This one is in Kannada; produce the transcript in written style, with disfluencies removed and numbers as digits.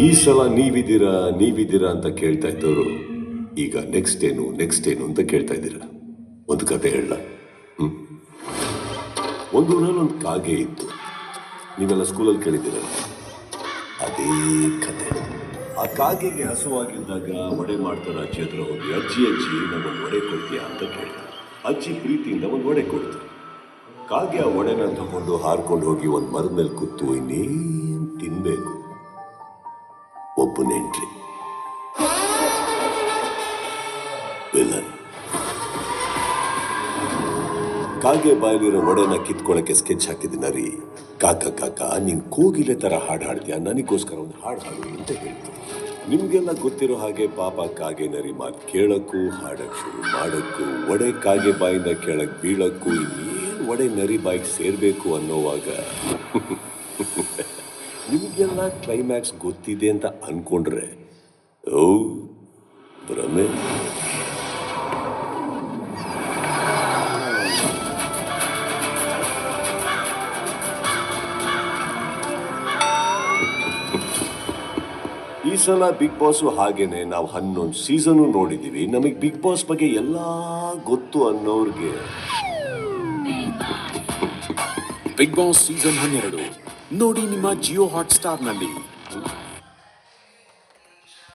ಈ ಸಲ ನೀವಿದ್ದೀರಾ ಅಂತ ಕೇಳ್ತಾ ಇದ್ದವರು ಈಗ ನೆಕ್ಸ್ಟ್ ಏನು ಅಂತ ಕೇಳ್ತಾ ಇದ್ದೀರಾ. ಒಂದು ಕತೆ ಹೇಳ. ಒಂದು ಊರಲ್ಲಿ ಒಂದು ಕಾಗೆ ಇತ್ತು. ನೀವೆಲ್ಲ ಸ್ಕೂಲಲ್ಲಿ ಕೇಳಿದ್ದೀರಲ್ಲ, ಅದೇ ಕತೆ. ಆ ಕಾಗೆಗೆ ಹಸುವಾಗಿದ್ದಾಗ ವಡೆ ಮಾಡ್ತಾರೆ. ಅಜ್ಜಿ ಹತ್ರ ಹೋಗಿ, ಅಜ್ಜಿ ನಗೊಂದು ವಡೆ ಕೊಡ್ತೀಯಾ ಅಂತ ಕೇಳ್ತಾರೆ. ಅಜ್ಜಿ ಪ್ರೀತಿಯಿಂದ ಒಂದು ವಡೆ ಕೊಡ್ತಾರೆ. ಕಾಗೆ ಆ ವಡೆನ ತಗೊಂಡು ಹಾರ್ಕೊಂಡು ಹೋಗಿ ಒಂದು ಮರದ ಮೇಲೆ ಕೂತು ಇನ್ನೇನು ತಿನ್ಬೇಕು. ಒಬ್ಬ ನೆಂಟ್ರಿ ವಿಲನ್. ಕಾಗೆ ಬಾಯಲ್ಲಿರೋ ವಡೆನ ಕಿತ್ಕೊಳ್ಳಕ್ಕೆ ಸ್ಕೆಚ್ ಹಾಕಿದ ರೀ. ಕಾಕ ನೀನ್ ಕೋಗಿಲೆ ತರ ಹಾಡು ಹಾಡ್ತೀಯ, ನನಗೋಸ್ಕರ ಒಂದು ಹಾಡು ಹಾಡು ಅಂತ ಹೇಳ್ತು. ನಿಮ್ಗೆಲ್ಲ ಗೊತ್ತಿರೋ ಹಾಗೆ ಪಾಪ ಕಾಗೆ ನರಿ ಮಾತು ಕೇಳಕ್ಕೂ ಹಾಡಕ್ ಶುರು ಮಾಡಕ್ಕೂ ವಡೆ ಕಾಗೆ ಬಾಯಿಂದ ಕೇಳಕ್ ಬೀಳಕ್ಕೂ ಇನ್ನೇನು ವಡೆ ನರಿ ಬಾಯಿಗೆ ಸೇರ್ಬೇಕು ಅನ್ನೋವಾಗ ನಿಮ್ಗೆಲ್ಲ ಕ್ಲೈಮ್ಯಾಕ್ಸ್ ಗೊತ್ತಿದೆ ಅಂತ ಅನ್ಕೊಂಡ್ರೆ ಓ ಭ್ರಮೆ. ಈ ಸಲ ಬಿಗ್ ಬಾಸ್ ಹಾಗೇನೆ ನಾವು 11 ಸೀಸನ್ ನೋಡಿದೀವಿ. ನಮಗೆ ಬಿಗ್ ಬಾಸ್ ಬಗ್ಗೆ ಎಲ್ಲಾ ಗೊತ್ತು ಅನ್ನೋರ್ಗೆ ಬಿಗ್ ಬಾಸ್ ಸೀಸನ್ 12 ನೋಡಿ ನಿಮ್ಮ ಜಿಯೋ ಹಾಟ್ ಸ್ಟಾರ್ ನಲ್ಲಿ.